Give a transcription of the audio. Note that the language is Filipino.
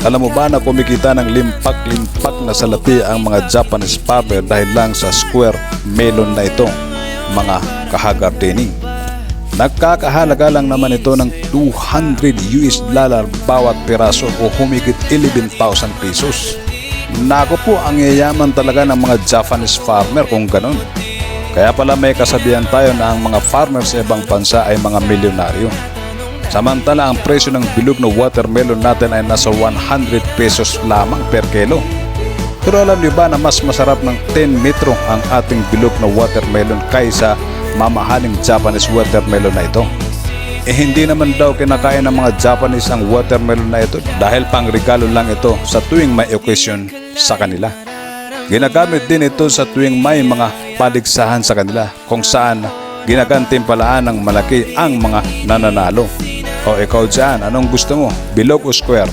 Alam mo ba na kumikita ng limpak-limpak na salapi ang mga Japanese farmer dahil lang sa square melon na ito, mga kahagardening? Nagkakahalaga lang naman ito ng $200 bawat piraso o humigit 11,000 pesos. Nako po, ang yayaman talaga ng mga Japanese farmer kung ganun. Kaya pala may kasabihan tayo na ang mga farmer sa ibang bansa ay mga milyonaryo. Samantala ang presyo ng bilog na watermelon natin ay nasa 100 pesos lamang per kilo. Pero alam niyo ba na mas masarap ng 10 metro ang ating bilog na watermelon kaysa mamahaling Japanese watermelon na ito? Hindi naman daw kinakain ng mga Japanese ang watermelon na ito dahil pang regalo lang ito sa tuwing may occasion sa kanila. Ginagamit din ito sa tuwing may mga paligsahan sa kanila kung saan ginagantimpalaan ng malaki ang mga nananalo. O ikaw dyan, anong gusto mo? Bilog o square?